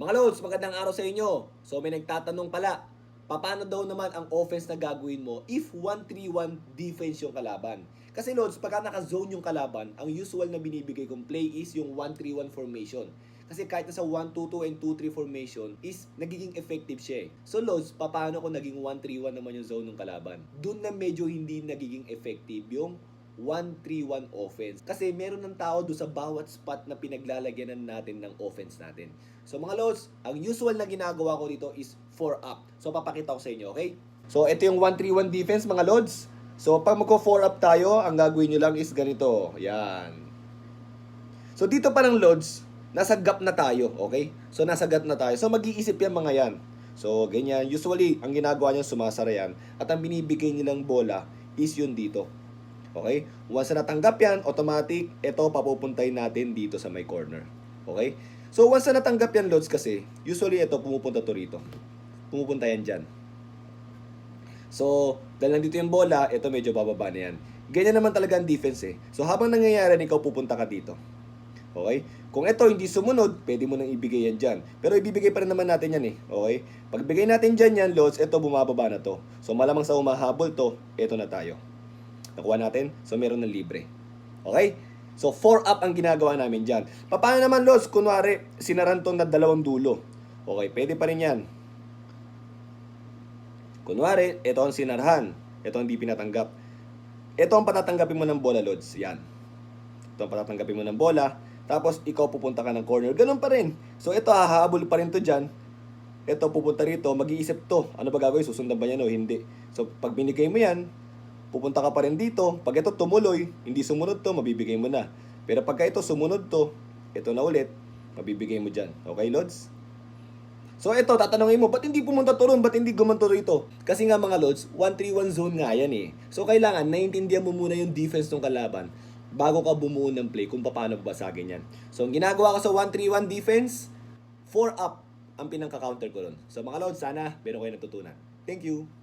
Mga Lods, magandang araw sa inyo. So may nagtatanong pala, paano daw naman ang offense na gagawin mo if 1-3-1 defense yung kalaban? Kasi Lods, pagka naka-zone yung kalaban, ang usual na binibigay kong play is yung 1-3-1 formation. Kasi kahit nasa 1-2-2 and 2-3 formation is nagiging effective siya eh. So Lods, paano kung naging 1-3-1 naman yung zone ng kalaban? Doon na medyo hindi nagiging effective yung 1-3-1 offense. Kasi meron ng tao doon sa bawat spot na pinaglalagyanan natin ng offense natin. So mga Lods, ang usual na ginagawa ko dito is 4 up. So papakita ko sa inyo, okay? So ito yung 1-3-1 defense mga Lods. So pag magko 4 up tayo, ang gagawin nyo lang is ganito. Yan. So dito pa ng Lods, nasa gap na tayo, okay? So nasa gap na tayo. So mag-iisip yan mga yan. So ganyan. Usually, ang ginagawa niya sumasara yan. At ang binibigay nilang bola is yun dito. Okay? Once na natanggap yan, automatic, ito papupuntahin natin dito sa my corner. Okay? So, once na natanggap yan, Lods, kasi, usually ito, pumupunta to rito. Pumupunta yan dyan. So, dahil nandito yung bola, ito medyo bababa na yan. Ganyan naman talaga ang defense eh. So, habang nangyayari, ikaw pupunta ka dito. Okay? Kung ito hindi sumunod, pwede mo nang ibigay yan dyan. Pero ibibigay pa rin naman natin yan eh. Okay? Pag bigay natin dyan yan, Lods, ito bumababa na to. So, malamang sa umahabol to, ito na tayo. Nakuha natin, so meron ng libre. Okay? So 4 up ang ginagawa namin dyan. Paano naman Lods? Kunwari, sinaran to na dalawang dulo. Okay, pwede pa rin yan. Kunwari, ito ang sinarhan. Ito ang di pinatanggap. Ito ang patatanggapin mo ng bola, Lods. Yan. Ito ang patatanggapin mo ng bola. Tapos, ikaw pupunta ka ng corner. Ganun pa rin. So ito, hahabol pa rin to dyan. Ito pupunta rito, mag-iisip to. Ano ba gagawin? Susundan ba yan o hindi? So pag binigay mo yan, pupunta ka pa rin dito. Pag ito tumuloy, hindi sumunod to, mabibigay mo na. Pero pagka ito sumunod to, ito na ulit, mabibigay mo dyan. Okay, Lods? So ito, tatanungin mo, ba't hindi pumunta to ron? Ba't hindi gumanto rito? Kasi nga mga Lods, 1-3-1 zone nga yan eh. So kailangan, naiintindihan mo muna yung defense ng kalaban bago ka bumuo ng play kung paano babasagin yan. So ang ginagawa ko sa 1-3-1 defense, 4 up ang pinangka-counter ko ron. So mga Lods, sana meron kayo natutunan. Thank you!